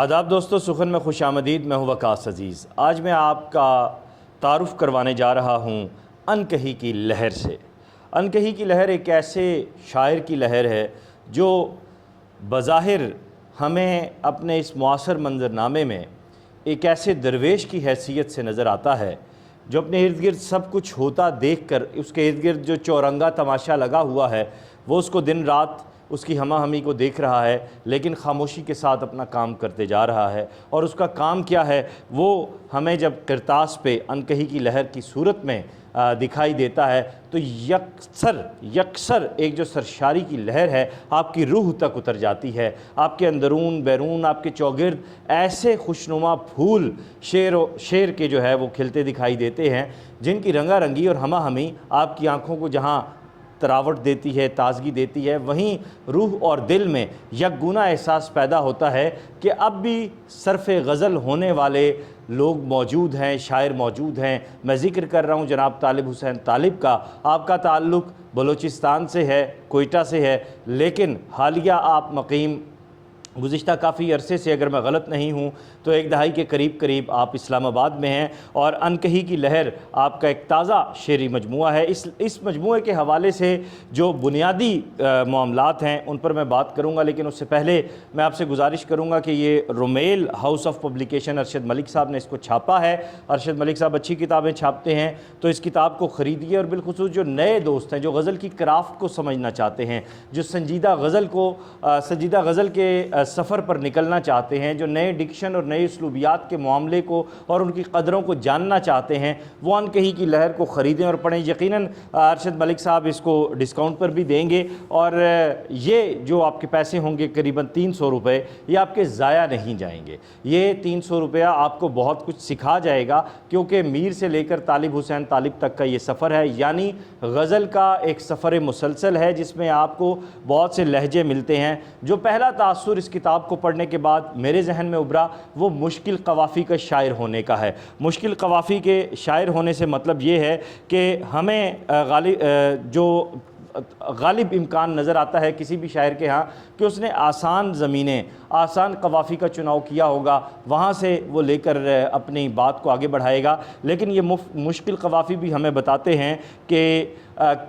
آداب دوستو، سخن میں خوش آمدید۔ میں ہوں وقاص عزیز۔ آج میں آپ کا تعارف کروانے جا رہا ہوں انکہی کی لہر سے۔ انکہی کی لہر ایک ایسے شاعر کی لہر ہے جو بظاہر ہمیں اپنے اس معاصر منظرنامے میں ایک ایسے درویش کی حیثیت سے نظر آتا ہے جو اپنے ارد گرد سب کچھ ہوتا دیکھ کر اس کے ارد گرد جو چورنگا تماشا لگا ہوا ہے وہ اس کو دن رات اس کی ہمہ ہمی کو دیکھ رہا ہے، لیکن خاموشی کے ساتھ اپنا کام کرتے جا رہا ہے۔ اور اس کا کام کیا ہے وہ ہمیں جب کرتاس پہ انکہی کی لہر کی صورت میں دکھائی دیتا ہے تو یکسر ایک جو سرشاری کی لہر ہے آپ کی روح تک اتر جاتی ہے۔ آپ کے اندرون بیرون آپ کے چوگرد ایسے خوشنما پھول شعر کے جو ہے وہ کھلتے دکھائی دیتے ہیں جن کی رنگا رنگی اور ہمہ ہمی آپ کی آنکھوں کو جہاں تراوٹ دیتی ہے، تازگی دیتی ہے، وہیں روح اور دل میں یک گونا احساس پیدا ہوتا ہے کہ اب بھی صرف غزل ہونے والے لوگ موجود ہیں، شاعر موجود ہیں۔ میں ذکر کر رہا ہوں جناب طالب حسین طالب کا۔ آپ کا تعلق بلوچستان سے ہے، کوئٹہ سے ہے، لیکن حالیہ آپ مقیم گزشتہ کافی عرصے سے، اگر میں غلط نہیں ہوں تو ایک دہائی کے قریب آپ اسلام آباد میں ہیں، اور انکہی کی لہر آپ کا ایک تازہ شعری مجموعہ ہے۔ اس مجموعے کے حوالے سے جو بنیادی معاملات ہیں ان پر میں بات کروں گا، لیکن اس سے پہلے میں آپ سے گزارش کروں گا کہ یہ Rumail house of publication Arshad Malik صاحب نے اس کو چھاپا ہے۔ ارشد ملک صاحب اچھی کتابیں چھاپتے ہیں، تو اس کتاب کو خریدیے، اور بالخصوص جو نئے دوست ہیں جو غزل کی کرافٹ کو سمجھنا چاہتے ہیں، جو سنجیدہ غزل کے سفر پر نکلنا چاہتے ہیں، جو نئے ڈکشن اور نئے اسلوبیات کے معاملے کو اور ان کی قدروں کو جاننا چاہتے ہیں، وہ انکہی کی لہر کو خریدیں اور پڑھیں۔ یقیناً ارشد ملک صاحب اس کو ڈسکاؤنٹ پر بھی دیں گے، اور یہ جو آپ کے پیسے ہوں گے قریباً 300 روپے، یہ آپ کے ضائع نہیں جائیں گے۔ یہ 300 روپیہ آپ کو بہت کچھ سکھا جائے گا، کیونکہ میر سے لے کر طالب حسین طالب تک کا یہ سفر ہے، یعنی غزل کا ایک سفر مسلسل ہے جس میں آپ کو بہت سے لہجے ملتے ہیں۔ جو پہلا تاثر اس کتاب کو پڑھنے کے بعد میرے ذہن میں ابھرا وہ مشکل قوافی کا شاعر ہونے کا ہے۔ مشکل قوافی کے شاعر ہونے سے مطلب یہ ہے کہ ہمیں غالب امکان نظر آتا ہے کسی بھی شاعر کے ہاں کہ اس نے آسان زمینیں، آسان قوافی کا چناؤ کیا ہوگا، وہاں سے وہ لے کر اپنی بات کو آگے بڑھائے گا۔ لیکن یہ مشکل قوافی بھی ہمیں بتاتے ہیں کہ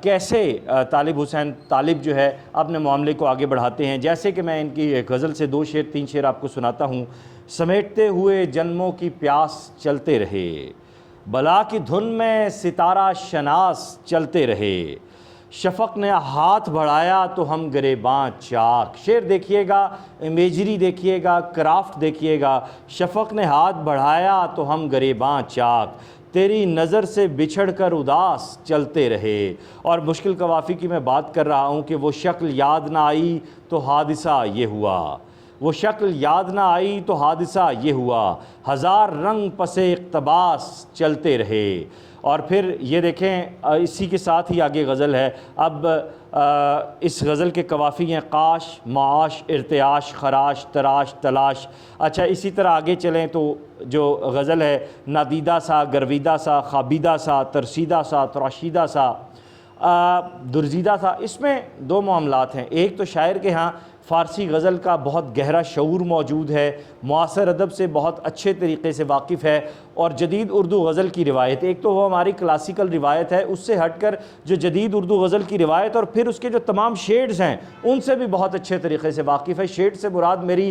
کیسے طالب حسین طالب جو ہے اپنے معاملے کو آگے بڑھاتے ہیں۔ جیسے کہ میں ان کی ایک غزل سے 3 شعر آپ کو سناتا ہوں۔ سمیٹتے ہوئے جنموں کی پیاس چلتے رہے، بلا کی دھن میں ستارہ شناس چلتے رہے، شفق نے ہاتھ بڑھایا تو ہم گریباں چاک۔ شعر دیکھیے گا، امیجری دیکھیے گا، کرافٹ دیکھیے گا۔ شفق نے ہاتھ بڑھایا تو ہم گریباں چاک، تیری نظر سے بچھڑ کر اداس چلتے رہے۔ اور مشکل قوافی کی میں بات کر رہا ہوں کہ وہ شکل یاد نہ آئی تو حادثہ یہ ہوا، وہ شکل یاد نہ آئی تو حادثہ یہ ہوا، ہزار رنگ پس اقتباس چلتے رہے۔ اور پھر یہ دیکھیں اسی کے ساتھ ہی آگے غزل ہے۔ اب اس غزل کے قوافی ہیں قاش، معاش، ارتعاش، خراش، تراش، تلاش۔ اچھا اسی طرح آگے چلیں تو جو غزل ہے نادیدہ سا، گرویدہ سا، خوابیدہ سا، ترسیدہ سا، تراشیدہ سا، درزیدہ سا، اس میں 2 معاملات ہیں۔ ایک تو شاعر کے ہاں فارسی غزل کا بہت گہرا شعور موجود ہے، معاصر ادب سے بہت اچھے طریقے سے واقف ہے، اور جدید اردو غزل کی روایت، ایک تو وہ ہماری کلاسیکل روایت ہے، اس سے ہٹ کر جو جدید اردو غزل کی روایت اور پھر اس کے جو تمام شیڈز ہیں ان سے بھی بہت اچھے طریقے سے واقف ہے۔ شیڈ سے مراد میری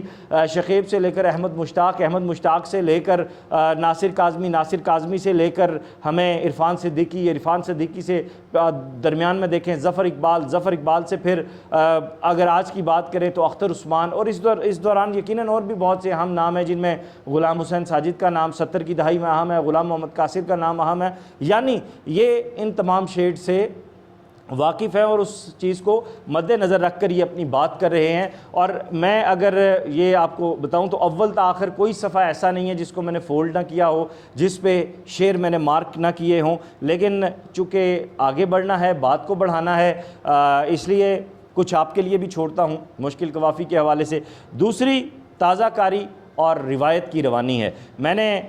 شکیب سے لے کر احمد مشتاق سے لے کر ناصر کاظمی سے لے کر ہمیں عرفان صدیقی سے درمیان میں دیکھیں ظفر اقبال سے پھر اگر آج کی بات کریں تو اختر عثمان، اور اس دوران یقیناً اور بھی بہت سے اہم نام ہیں جن میں غلام حسین ساجد کا نام 70 کی دہائی میں اہم ہے، غلام محمد قاصر کا نام اہم ہے۔ یعنی یہ ان تمام شیڈ سے واقف ہے اور اس چیز کو مد نظر رکھ کر یہ اپنی بات کر رہے ہیں۔ اور میں اگر یہ آپ کو بتاؤں تو اول تا آخر کوئی صفحہ ایسا نہیں ہے جس کو میں نے فولڈ نہ کیا ہو، جس پہ شعر میں نے مارک نہ کیے ہوں، لیکن چونکہ آگے بڑھنا ہے، بات کو بڑھانا ہے، اس لیے کچھ آپ کے لیے بھی چھوڑتا ہوں مشکل قوافی کے حوالے سے۔ دوسری تازہ کاری اور روایت کی روانی ہے۔ میں نے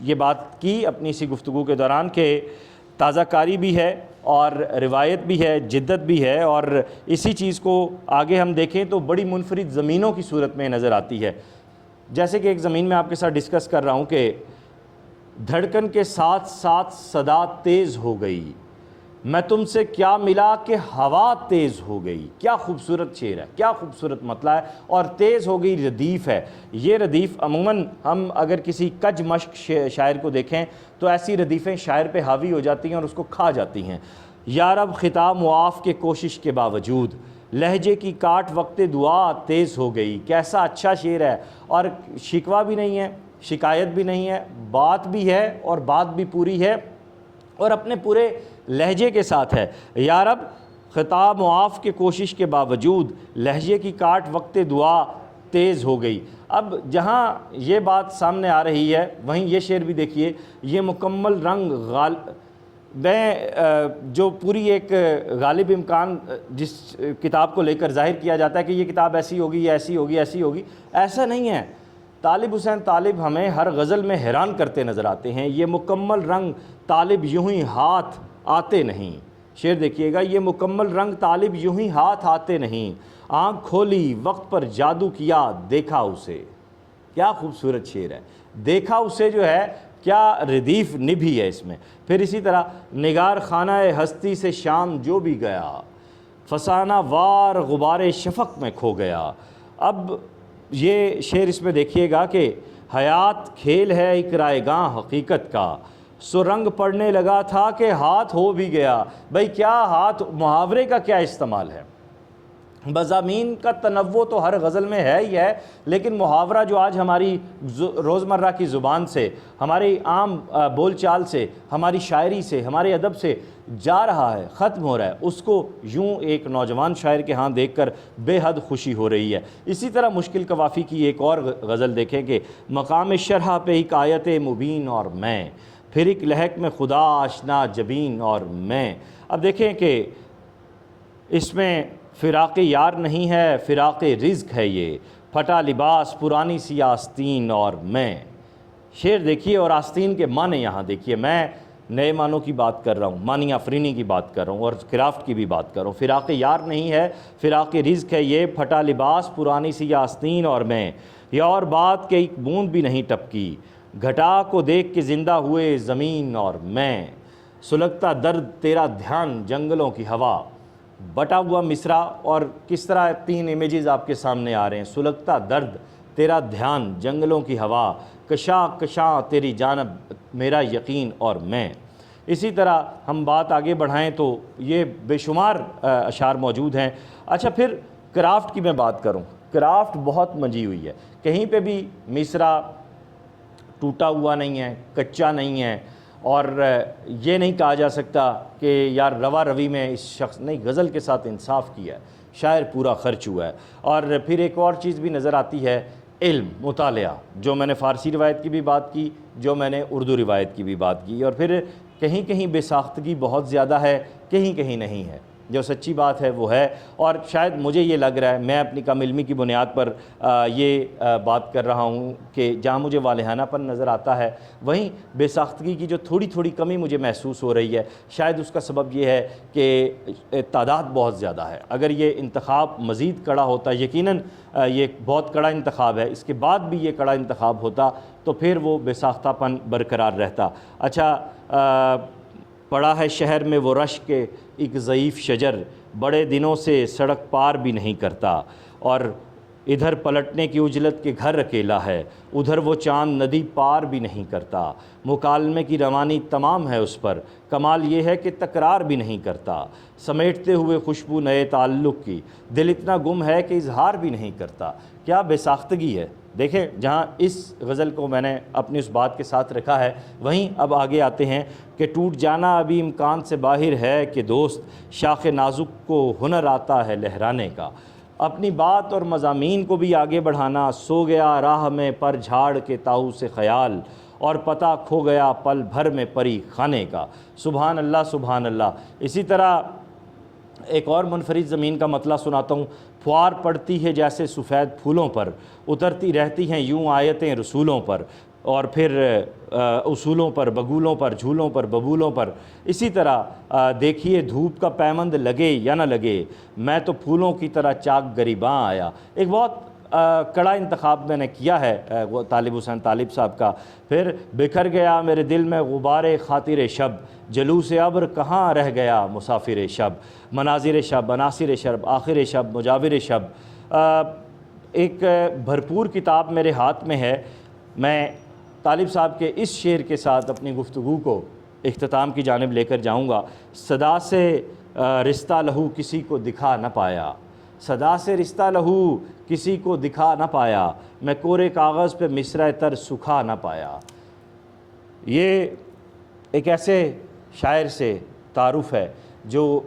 یہ بات کی اپنی اسی گفتگو کے دوران کہ تازہ کاری بھی ہے اور روایت بھی ہے، جدت بھی ہے، اور اسی چیز کو آگے ہم دیکھیں تو بڑی منفرد زمینوں کی صورت میں نظر آتی ہے۔ جیسے کہ ایک زمین میں آپ کے ساتھ ڈسکس کر رہا ہوں کہ دھڑکن کے ساتھ ساتھ صدا تیز ہو گئی، میں تم سے کیا ملا کہ ہوا تیز ہو گئی۔ کیا خوبصورت شعر ہے، کیا خوبصورت مطلع ہے، اور تیز ہو گئی ردیف ہے۔ یہ ردیف عموماً ہم اگر کسی کج مشق شاعر کو دیکھیں تو ایسی ردیفیں شاعر پہ حاوی ہو جاتی ہیں اور اس کو کھا جاتی ہیں۔ یا رب خطاب معاف کے کوشش کے باوجود، لہجے کی کاٹ وقت دعا تیز ہو گئی۔ کیسا اچھا شعر ہے، اور شکوہ بھی نہیں ہے، شکایت بھی نہیں ہے، بات بھی ہے اور بات بھی پوری ہے اور اپنے پورے لہجے کے ساتھ ہے۔ یا رب خطاب معاف کے کوشش کے باوجود، لہجے کی کاٹ وقت دعا تیز ہو گئی۔ اب جہاں یہ بات سامنے آ رہی ہے وہیں یہ شعر بھی دیکھیے، یہ مکمل رنگ جو پوری ایک غالب امکان جس کتاب کو لے کر ظاہر کیا جاتا ہے کہ یہ کتاب ایسی ہوگی یا ایسی ہوگی ایسی ہوگی، ایسا نہیں ہے۔ طالب حسین طالب ہمیں ہر غزل میں حیران کرتے نظر آتے ہیں۔ یہ مکمل رنگ طالب یوں ہی ہاتھ آتے نہیں، شعر دیکھیے گا، یہ مکمل رنگ طالب یوں ہی ہاتھ آتے نہیں، آنکھ کھولی وقت پر جادو کیا دیکھا اسے۔ کیا خوبصورت شعر ہے، دیکھا اسے جو ہے، کیا ردیف نبھی ہے اس میں۔ پھر اسی طرح نگار خانہ ہستی سے شام جو بھی گیا، فسانہ وار غبار شفق میں کھو گیا۔ اب یہ شعر اس میں دیکھیے گا کہ حیات کھیل ہے ایک رائگاں حقیقت کا، سو رنگ پڑنے لگا تھا کہ ہاتھ ہو بھی گیا۔ بھئی کیا ہاتھ، محاورے کا کیا استعمال ہے، مضامین کا تنوع تو ہر غزل میں ہے ہی ہے، لیکن محاورہ جو آج ہماری روزمرہ کی زبان سے، ہماری عام بول چال سے، ہماری شاعری سے، ہمارے ادب سے جا رہا ہے، ختم ہو رہا ہے، اس کو یوں ایک نوجوان شاعر کے ہاں دیکھ کر بے حد خوشی ہو رہی ہے۔ اسی طرح مشکل قوافی کی ایک اور غزل دیکھیں کہ مقام شرح پہ ایک آیت مبین اور میں، پھر ایک لہک میں خدا آشنا جبین اور میں۔ اب دیکھیں کہ اس میں فراق یار نہیں ہے، فراق رزق ہے، یہ پھٹا لباس پرانی سی آستین اور میں۔ شعر دیکھیے اور آستین کے معنی یہاں دیکھیے، میں نئے معنوں کی بات کر رہا ہوں، معنی آفرینی کی بات کر رہا ہوں اور کرافٹ کی بھی بات کر رہا ہوں۔ فراق یار نہیں ہے، فراق رزق ہے، یہ پھٹا لباس پرانی سی آستین اور میں، یا اور بات کہ ایک بوند بھی نہیں ٹپکی، گھٹا کو دیکھ کے زندہ ہوئے زمین اور میں، سلگتا درد تیرا دھیان جنگلوں کی ہوا۔ بٹا ہوا مصرع اور کس طرح تین امیجز آپ کے سامنے آ رہے ہیں، سلگتا درد تیرا دھیان جنگلوں کی ہوا، کشاں کشاں تیری جانب میرا یقین اور میں۔ اسی طرح ہم بات آگے بڑھائیں تو یہ بے شمار اشعار موجود ہیں۔ اچھا پھر کرافٹ کی میں بات کروں، کرافٹ بہت منجھی ہوئی ہے، کہیں پہ بھی مصرع ٹوٹا ہوا نہیں ہے، کچا نہیں ہے، اور یہ نہیں کہا جا سکتا کہ یار روا روی میں اس شخص نے غزل کے ساتھ انصاف کیا ہے، شاعر پورا خرچ ہوا ہے۔ اور پھر ایک اور چیز بھی نظر آتی ہے، علم، مطالعہ، جو میں نے فارسی روایت کی بھی بات کی، جو میں نے اردو روایت کی بھی بات کی، اور پھر کہیں کہیں بے ساختگی بہت زیادہ ہے، کہیں کہیں نہیں ہے۔ جو سچی بات ہے وہ ہے، اور شاید مجھے یہ لگ رہا ہے، میں اپنی کم علمی کی بنیاد پر یہ بات کر رہا ہوں کہ جہاں مجھے والہانہ پن نظر آتا ہے وہیں بے ساختگی کی جو تھوڑی تھوڑی کمی مجھے محسوس ہو رہی ہے، شاید اس کا سبب یہ ہے کہ تعداد بہت زیادہ ہے۔ اگر یہ انتخاب مزید کڑا ہوتا، یقیناً یہ بہت کڑا انتخاب ہے، اس کے بعد بھی یہ کڑا انتخاب ہوتا تو پھر وہ بے ساختہ پن برقرار رہتا۔ اچھا، پڑا ہے شہر میں وہ رش کے ایک ضعیف شجر، بڑے دنوں سے سڑک پار بھی نہیں کرتا، اور ادھر پلٹنے کی اجلت کے گھر اکیلا ہے، ادھر وہ چاند ندی پار بھی نہیں کرتا، مکالمے کی روانی تمام ہے اس پر، کمال یہ ہے کہ تکرار بھی نہیں کرتا، سمیٹتے ہوئے خوشبو نئے تعلق کی، دل اتنا گم ہے کہ اظہار بھی نہیں کرتا۔ کیا بے ساختگی ہے۔ دیکھیں جہاں اس غزل کو میں نے اپنی اس بات کے ساتھ رکھا ہے، وہیں اب آگے آتے ہیں کہ ٹوٹ جانا ابھی امکان سے باہر ہے کہ دوست، شاخ نازک کو ہنر آتا ہے لہرانے کا۔ اپنی بات اور مضامین کو بھی آگے بڑھانا، سو گیا راہ میں پر جھاڑ کے تاؤ سے خیال، اور پتہ کھو گیا پل بھر میں پری خانے کا۔ سبحان اللہ سبحان اللہ۔ اسی طرح ایک اور منفرد زمین کا مطلع سناتا ہوں، پھوار پڑتی ہے جیسے سفید پھولوں پر، اترتی رہتی ہیں یوں آیتیں رسولوں پر، اور پھر اصولوں پر، بگولوں پر، جھولوں پر، ببولوں پر۔ اسی طرح دیکھیے دھوپ کا پیمند لگے یا نہ لگے، میں تو پھولوں کی طرح چاک گریباں آیا۔ ایک بہت کڑا انتخاب میں نے کیا ہے وہ طالب حسین طالب صاحب کا۔ پھر بکھر گیا میرے دل میں غبار خاطر شب، جلوس ابر کہاں رہ گیا مسافر شب، مناظر شب، عناصر شب، آخر شب، مجاور شب۔ ایک بھرپور کتاب میرے ہاتھ میں ہے۔ میں طالب صاحب کے اس شعر کے ساتھ اپنی گفتگو کو اختتام کی جانب لے کر جاؤں گا۔ صدا سے رشتہ لہو کسی کو دکھا نہ پایا، صدا سے رشتہ لہو کسی کو دکھا نہ پایا، میں کورے کاغذ پہ مصرع تر سکھا نہ پایا۔ یہ ایک ایسے شاعر سے تعارف ہے جو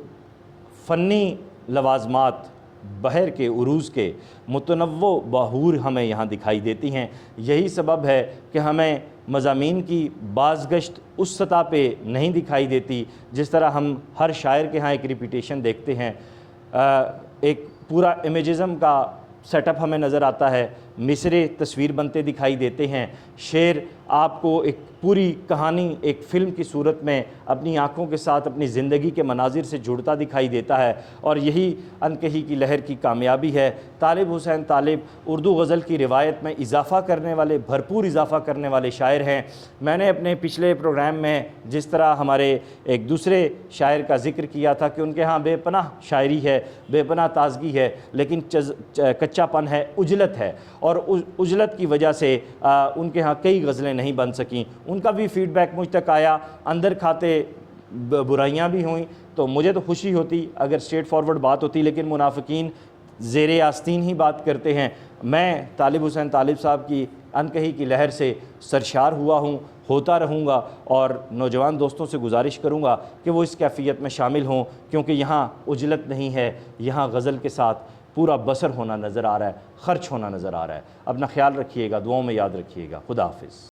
فنی لوازمات بحر کے عروج کے متنوع بحور ہمیں یہاں دکھائی دیتی ہیں۔ یہی سبب ہے کہ ہمیں مضامین کی بازگشت اس سطح پہ نہیں دکھائی دیتی جس طرح ہم ہر شاعر کے ہاں ایک ریپیٹیشن دیکھتے ہیں، ایک پورا امیجزم کا سیٹ اپ ہمیں نظر آتا ہے، مصرے تصویر بنتے دکھائی دیتے ہیں، شعر آپ کو ایک پوری کہانی ایک فلم کی صورت میں اپنی آنکھوں کے ساتھ اپنی زندگی کے مناظر سے جڑتا دکھائی دیتا ہے، اور یہی انکہی کی لہر کی کامیابی ہے۔ طالب حسین طالب اردو غزل کی روایت میں اضافہ کرنے والے، بھرپور اضافہ کرنے والے شاعر ہیں۔ میں نے اپنے پچھلے پروگرام میں جس طرح ہمارے ایک دوسرے شاعر کا ذکر کیا تھا کہ ان کے ہاں بے پناہ شاعری ہے، بے پناہ تازگی ہے، لیکن کچا پن ہے، عجلت ہے، اور عجلت کی وجہ سے ان کے ہاں کئی غزلیں نہیں بن سکیں۔ ان کا بھی فیڈ بیک مجھ تک آیا، اندر کھاتے برائیاں بھی ہوئیں، تو مجھے تو خوشی ہوتی اگر اسٹریٹ فارورڈ بات ہوتی، لیکن منافقین زیر آستین ہی بات کرتے ہیں۔ میں طالب حسین طالب صاحب کی انکہی کی لہر سے سرشار ہوا ہوں، ہوتا رہوں گا، اور نوجوان دوستوں سے گزارش کروں گا کہ وہ اس کیفیت میں شامل ہوں، کیونکہ یہاں عجلت نہیں ہے، یہاں غزل کے ساتھ پورا بسر ہونا نظر آ رہا ہے، خرچ ہونا نظر آ رہا ہے۔ اپنا خیال رکھیے گا، دعاؤں میں یاد رکھیے گا۔ خدا حافظ۔